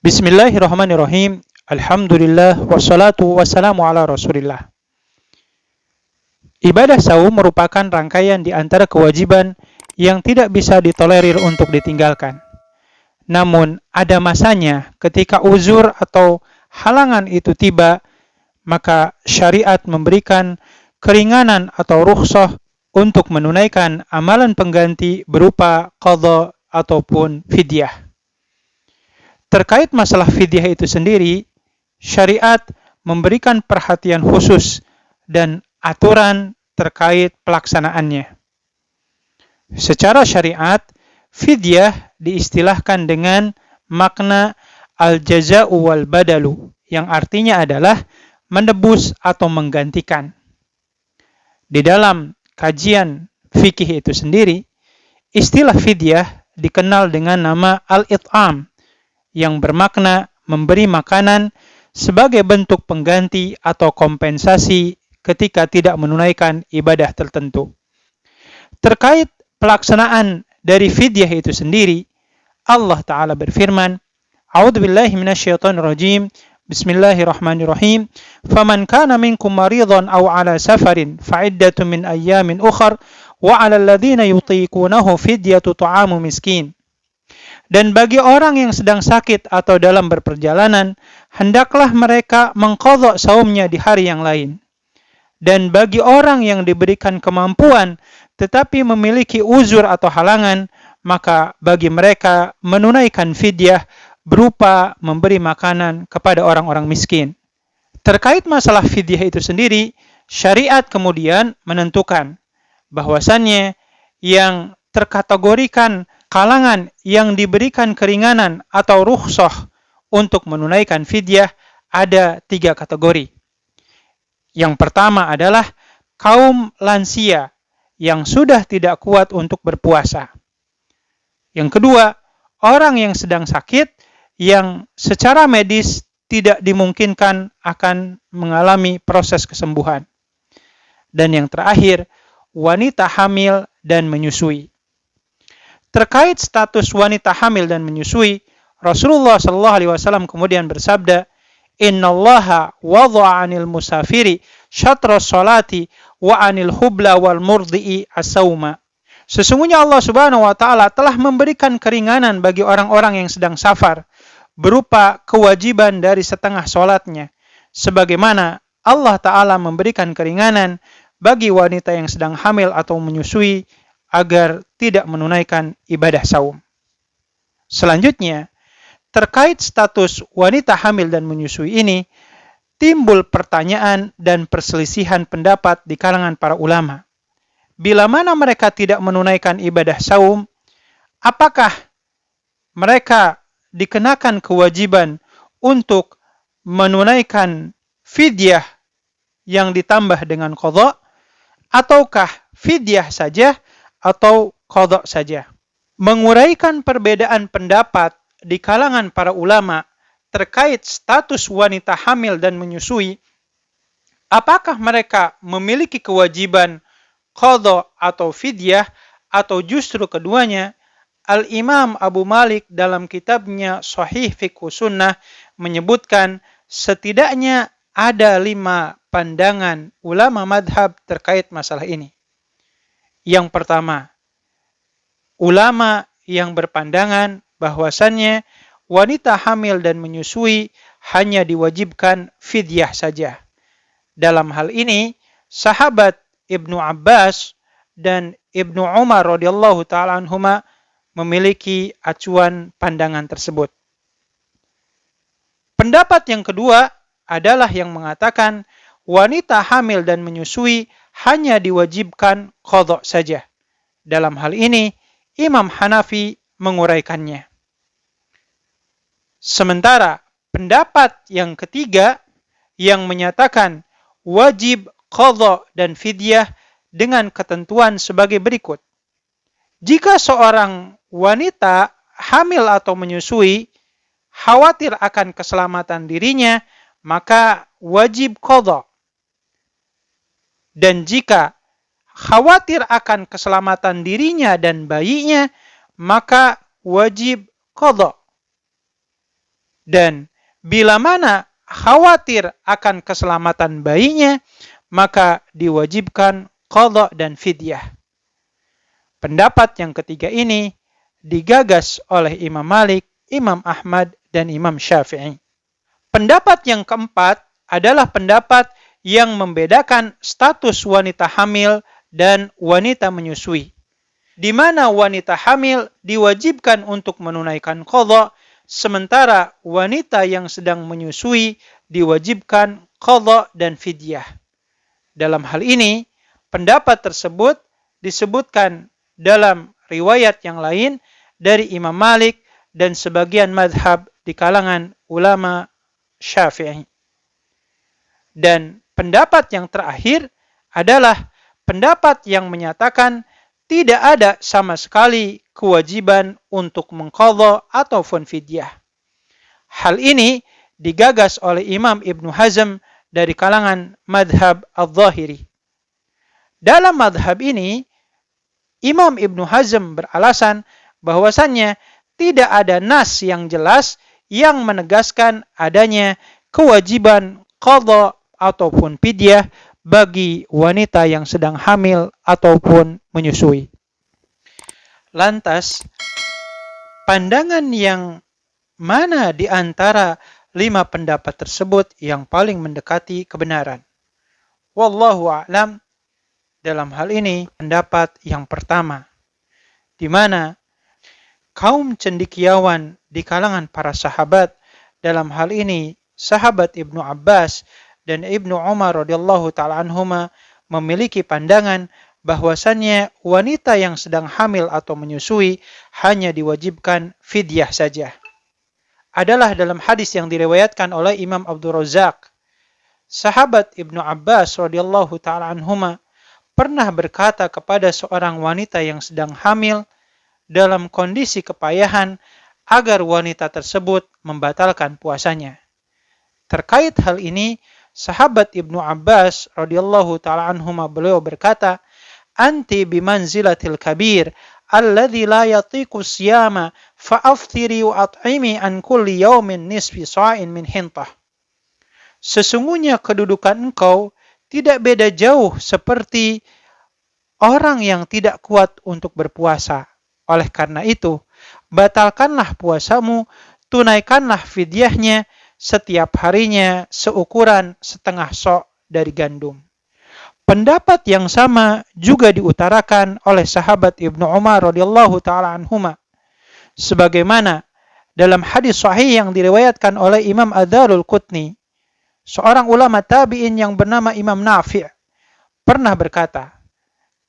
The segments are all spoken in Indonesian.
Bismillahirrahmanirrahim. Alhamdulillah wassalatu wassalamu ala Rasulillah. Ibadah saum merupakan rangkaian di antara kewajiban yang tidak bisa ditolerir untuk ditinggalkan. Namun, ada masanya ketika uzur atau halangan itu tiba, maka syariat memberikan keringanan atau rukhsah untuk menunaikan amalan pengganti berupa qadha ataupun fidyah. Terkait masalah fidyah itu sendiri, syariat memberikan perhatian khusus dan aturan terkait pelaksanaannya. Secara syariat, fidyah diistilahkan dengan makna al-jaza'u wal badalu, yang artinya adalah menebus atau menggantikan. Di dalam kajian fikih itu sendiri, istilah fidyah dikenal dengan nama al-it'am, yang bermakna memberi makanan sebagai bentuk pengganti atau kompensasi ketika tidak menunaikan ibadah tertentu. Terkait pelaksanaan dari fidyah itu sendiri, Allah Ta'ala berfirman, A'udzubillahi minasyaitonirrajim, Bismillahirrahmanirrahim, Faman kana minkum maridhan aw ala safarin, fa'iddatun min ayyamin ukhar, wa ala alladhina yutiqunahu fidyatu ta'amu miskin. Dan bagi orang yang sedang sakit atau dalam berperjalanan, hendaklah mereka mengqadha saumnya di hari yang lain. Dan bagi orang yang diberikan kemampuan tetapi memiliki uzur atau halangan, maka bagi mereka menunaikan fidyah berupa memberi makanan kepada orang-orang miskin. Terkait masalah fidyah itu sendiri, syariat kemudian menentukan bahwasannya yang terkategorikan kalangan yang diberikan keringanan atau rukhsah untuk menunaikan fidyah ada 3 kategori. Yang pertama adalah kaum lansia yang sudah tidak kuat untuk berpuasa. Yang kedua, orang yang sedang sakit yang secara medis tidak dimungkinkan akan mengalami proses kesembuhan. Dan yang terakhir, wanita hamil dan menyusui. Terkait status wanita hamil dan menyusui, Rasulullah SAW kemudian bersabda, Innallaha wadha'a 'anil musafiri syatra sholati wa 'anil hubla wal murdi'i as-sauma. Sesungguhnya Allah Subhanahu wa taala telah memberikan keringanan bagi orang-orang yang sedang safar berupa kewajiban dari setengah salatnya, sebagaimana Allah Ta'ala memberikan keringanan bagi wanita yang sedang hamil atau menyusui agar tidak menunaikan ibadah saum. Selanjutnya, terkait status wanita hamil dan menyusui ini, timbul pertanyaan dan perselisihan pendapat di kalangan para ulama. Bila mana mereka tidak menunaikan ibadah saum, apakah mereka dikenakan kewajiban untuk menunaikan fidyah yang ditambah dengan qadha, ataukah fidyah saja atau qadha saja? Menguraikan perbedaan pendapat di kalangan para ulama terkait status wanita hamil dan menyusui, apakah mereka memiliki kewajiban qadha atau fidyah, atau justru keduanya, Al-Imam Abu Malik dalam kitabnya Shahih Fiqh Sunnah menyebutkan setidaknya ada 5 pandangan ulama madhab terkait masalah ini. Yang pertama, ulama yang berpandangan bahwasannya wanita hamil dan menyusui hanya diwajibkan fidyah saja. Dalam hal ini, sahabat Ibnu Abbas dan Ibnu Umar radhiyallahu taala anhuma memiliki acuan pandangan tersebut. Pendapat yang kedua adalah yang mengatakan wanita hamil dan menyusui hanya diwajibkan qadha saja. Dalam hal ini, Imam Hanafi menguraikannya. Sementara pendapat yang ketiga yang menyatakan wajib qadha dan fidyah dengan ketentuan sebagai berikut. Jika seorang wanita hamil atau menyusui khawatir akan keselamatan dirinya, maka wajib qadha. Dan jika khawatir akan keselamatan dirinya dan bayinya, maka wajib qadha. Dan bila mana khawatir akan keselamatan bayinya, maka diwajibkan qadha dan fidyah. Pendapat yang ketiga ini digagas oleh Imam Malik, Imam Ahmad, dan Imam Syafi'i. Pendapat yang keempat adalah pendapat yang membedakan status wanita hamil dan wanita menyusui, di mana wanita hamil diwajibkan untuk menunaikan qadha, sementara wanita yang sedang menyusui diwajibkan qadha dan fidyah. Dalam hal ini, pendapat tersebut disebutkan dalam riwayat yang lain dari Imam Malik dan sebagian madhab di kalangan ulama Syafi'i. Dan pendapat yang terakhir adalah pendapat yang menyatakan tidak ada sama sekali kewajiban untuk mengqadha ataupun fidyah. Hal ini digagas oleh Imam Ibnu Hazm dari kalangan madhab al-Zahiri. Dalam madhab ini, Imam Ibnu Hazm beralasan bahwasannya tidak ada nas yang jelas yang menegaskan adanya kewajiban qadha ataupun fidyah bagi wanita yang sedang hamil ataupun menyusui. Lantas, pandangan yang mana di antara 5 pendapat tersebut yang paling mendekati kebenaran? Wallahu a'lam. Dalam hal ini, pendapat yang pertama, di mana kaum cendekiawan di kalangan para sahabat, dalam hal ini sahabat Ibnu Abbas dan Ibnu Umar radhiyallahu ta'ala anhuma, memiliki pandangan bahwasannya wanita yang sedang hamil atau menyusui hanya diwajibkan fidyah saja. Adalah dalam hadis yang diriwayatkan oleh Imam Abdul Razak, sahabat Ibnu Abbas radhiyallahu ta'ala anhuma pernah berkata kepada seorang wanita yang sedang hamil dalam kondisi kepayahan agar wanita tersebut membatalkan puasanya. Terkait hal ini, sahabat Ibnu Abbas radhiyallahu ta'ala anhuma beliau berkata, "Anti bimanzilatil kabir alladzi la yatiqu siyama fa'aftiri wa at'imi an kulli yawmin nisfi sa'in min hintah." Sesungguhnya kedudukan engkau tidak beda jauh seperti orang yang tidak kuat untuk berpuasa. Oleh karena itu, batalkanlah puasamu, tunaikanlah fidyahnya setiap harinya seukuran setengah sok dari gandum. Pendapat yang sama juga diutarakan oleh sahabat Ibnu Umar radhiyallahu ta'ala anhuma. Sebagaimana dalam hadis sahih yang diriwayatkan oleh Imam Ad-Darul Qutni, seorang ulama tabi'in yang bernama Imam Nafi' pernah berkata,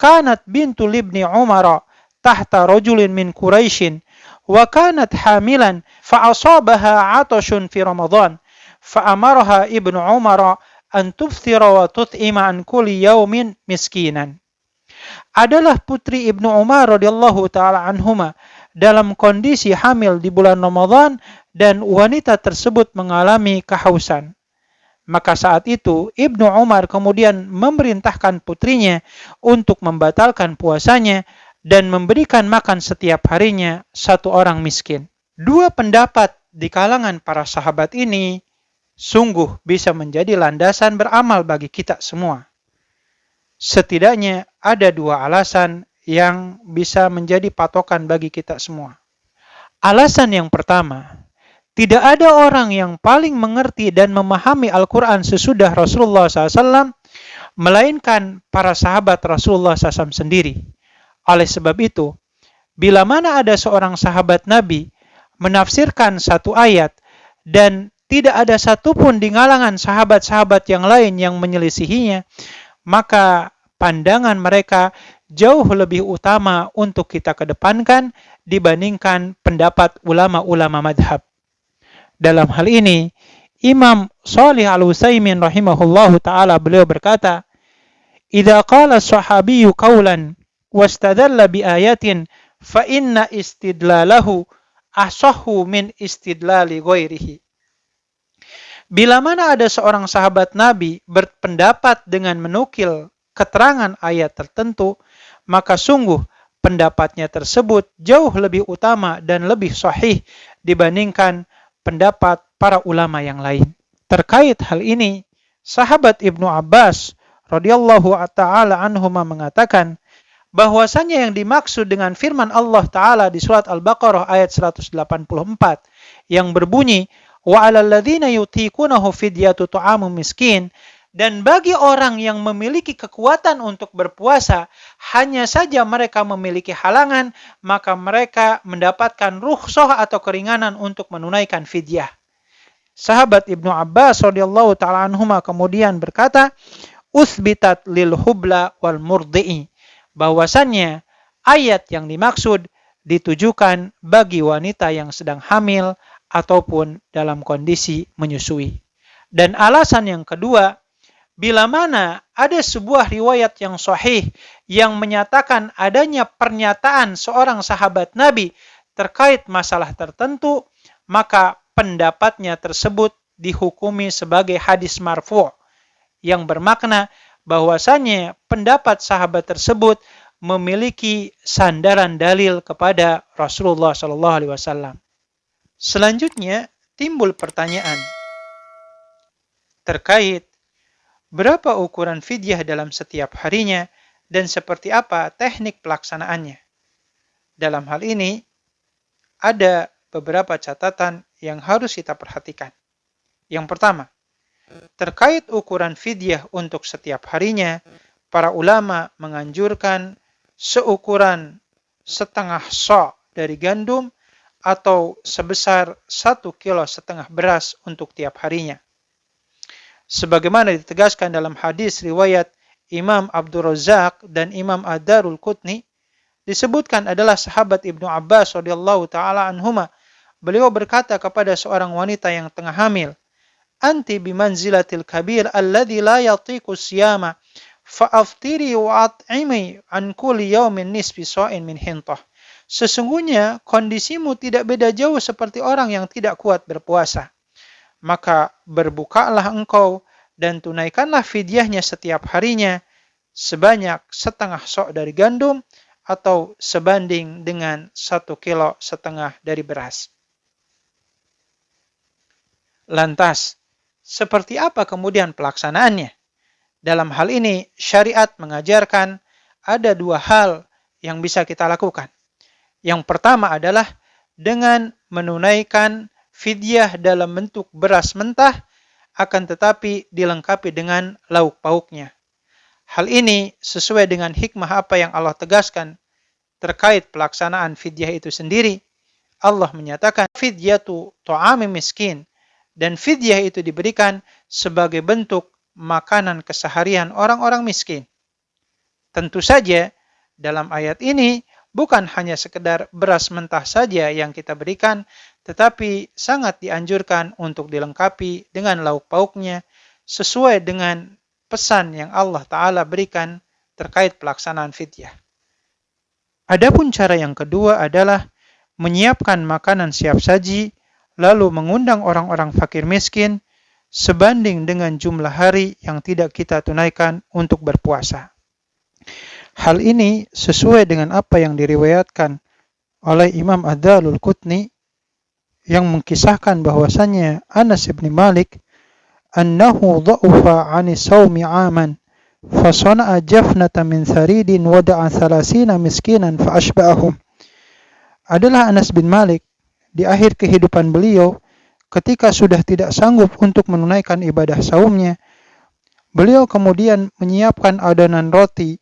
"Kanat bintu libni Umar tahta rajulin min Quraisyin wa kanat hamilan fa'asabaha 'atashun fi Ramadan fa'amaraha Ibnu Umar an tufthira wa tut'ima an kulli yawmin miskinan." Adalah putri Ibnu Umar radhiyallahu ta'ala anhuma dalam kondisi hamil di bulan Ramadan dan wanita tersebut mengalami kehausan. Maka saat itu Ibnu Umar kemudian memerintahkan putrinya untuk membatalkan puasanya dan memberikan makan setiap harinya satu orang miskin. Dua pendapat di kalangan para sahabat ini sungguh bisa menjadi landasan beramal bagi kita semua. Setidaknya ada 2 alasan yang bisa menjadi patokan bagi kita semua. Alasan yang pertama, tidak ada orang yang paling mengerti dan memahami Al-Quran sesudah Rasulullah SAW, melainkan para sahabat Rasulullah SAW sendiri. Oleh sebab itu, bila mana ada seorang sahabat Nabi menafsirkan satu ayat dan tidak ada satupun di kalangan sahabat-sahabat yang lain yang menyelisihinya, maka pandangan mereka jauh lebih utama untuk kita kedepankan dibandingkan pendapat ulama-ulama madhab. Dalam hal ini, Imam Shalih Al-Utsaimin rahimahullahu ta'ala beliau berkata, "Idza qala sahabiyyu qawlan wastadalla bi ayatin fa inna istidlalahu asahhu min istidlali ghairihi." Bila mana ada seorang sahabat Nabi berpendapat dengan menukil keterangan ayat tertentu, maka sungguh pendapatnya tersebut jauh lebih utama dan lebih sahih dibandingkan pendapat para ulama yang lain. Terkait hal ini, sahabat Ibnu Abbas radhiyallahu ta'ala anhuma mengatakan bahwasanya yang dimaksud dengan firman Allah Ta'ala di surat Al-Baqarah ayat 184 yang berbunyi wa 'alal ladzina yutiqunahu fidyatu ta'amu miskin, dan bagi orang yang memiliki kekuatan untuk berpuasa, hanya saja mereka memiliki halangan, maka mereka mendapatkan rukhsah atau keringanan untuk menunaikan fidyah. Sahabat Ibnu Abbas radhiyallahu ta'ala anhuma kemudian berkata, "Uthbitat lil hubla wal murdi'i." Bahwasannya ayat yang dimaksud ditujukan bagi wanita yang sedang hamil ataupun dalam kondisi menyusui. Dan alasan yang kedua, bila mana ada sebuah riwayat yang sahih yang menyatakan adanya pernyataan seorang sahabat Nabi terkait masalah tertentu, maka pendapatnya tersebut dihukumi sebagai hadis marfu' yang bermakna bahwasanya pendapat sahabat tersebut memiliki sandaran dalil kepada Rasulullah SAW. Selanjutnya timbul pertanyaan terkait berapa ukuran fidyah dalam setiap harinya dan seperti apa teknik pelaksanaannya. Dalam hal ini ada beberapa catatan yang harus kita perhatikan. Yang pertama, terkait ukuran fidyah untuk setiap harinya, para ulama menganjurkan seukuran setengah sa' dari gandum atau sebesar 1,5 kilo beras untuk tiap harinya. Sebagaimana ditegaskan dalam hadis riwayat Imam Abdul Razak dan Imam Ad-Darul Qutni, disebutkan adalah sahabat Ibnu Abbas radhiyallahu ta'ala anhuma. Beliau berkata kepada seorang wanita yang tengah hamil, "Anti bimanzilatil kabir alladhi la yatiqu siyama, fa'aftiri wa at'imi an kulli yawmin nisfi sa'in min hintah." Sesungguhnya kondisimu tidak beda jauh seperti orang yang tidak kuat berpuasa. Maka berbukalah engkau dan tunaikanlah fidyahnya setiap harinya sebanyak setengah sok dari gandum atau sebanding dengan 1,5 kilo dari beras. Lantas, seperti apa kemudian pelaksanaannya? Dalam hal ini, syariat mengajarkan ada 2 hal yang bisa kita lakukan. Yang pertama adalah dengan menunaikan fidyah dalam bentuk beras mentah, akan tetapi dilengkapi dengan lauk pauknya. Hal ini sesuai dengan hikmah apa yang Allah tegaskan terkait pelaksanaan fidyah itu sendiri. Allah menyatakan fidyatu ta'ami miskin, dan fidyah itu diberikan sebagai bentuk makanan keseharian orang-orang miskin. Tentu saja dalam ayat ini bukan hanya sekedar beras mentah saja yang kita berikan, tetapi sangat dianjurkan untuk dilengkapi dengan lauk pauknya sesuai dengan pesan yang Allah Ta'ala berikan terkait pelaksanaan fidyah. Adapun cara yang kedua adalah menyiapkan makanan siap saji, lalu mengundang orang-orang fakir miskin sebanding dengan jumlah hari yang tidak kita tunaikan untuk berpuasa. Hal ini sesuai dengan apa yang diriwayatkan oleh Imam Ad-Darul Qutni yang mengkisahkan bahwasannya Anas bin Malik annahu dha'ufa 'ani sawmi 'aman fa sana'a jafnatan min tharidin wa da'a 30 miskinan fa ashba'ahum. Adalah Anas bin Malik di akhir kehidupan beliau ketika sudah tidak sanggup untuk menunaikan ibadah saumnya, beliau kemudian menyiapkan adonan roti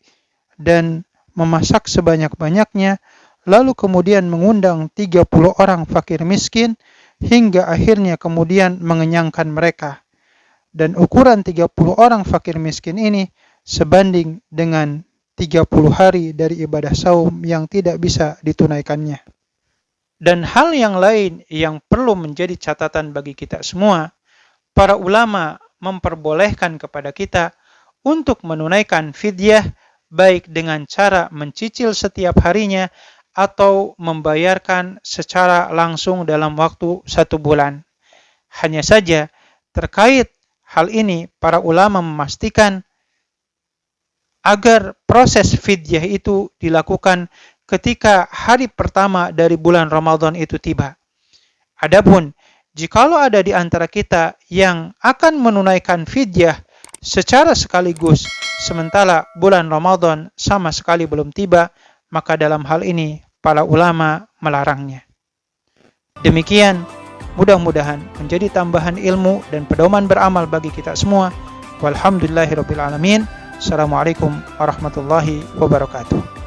dan memasak sebanyak-banyaknya, lalu kemudian mengundang 30 orang fakir miskin hingga akhirnya kemudian mengenyangkan mereka. Dan ukuran 30 orang fakir miskin ini sebanding dengan 30 hari dari ibadah saum yang tidak bisa ditunaikannya. Dan hal yang lain yang perlu menjadi catatan bagi kita semua, para ulama memperbolehkan kepada kita untuk menunaikan fidyah baik dengan cara mencicil setiap harinya atau membayarkan secara langsung dalam waktu 1 bulan. Hanya saja terkait hal ini para ulama memastikan agar proses fidyah itu dilakukan ketika hari pertama dari bulan Ramadan itu tiba. Adapun Jikalau ada di antara kita yang akan menunaikan fidyah secara sekaligus sementara bulan Ramadan sama sekali belum tiba, maka dalam hal ini para ulama melarangnya. Demikian, mudah-mudahan menjadi tambahan ilmu dan pedoman beramal bagi kita semua. Walhamdulillahirabbil alamin. Assalamualaikum warahmatullahi wabarakatuh.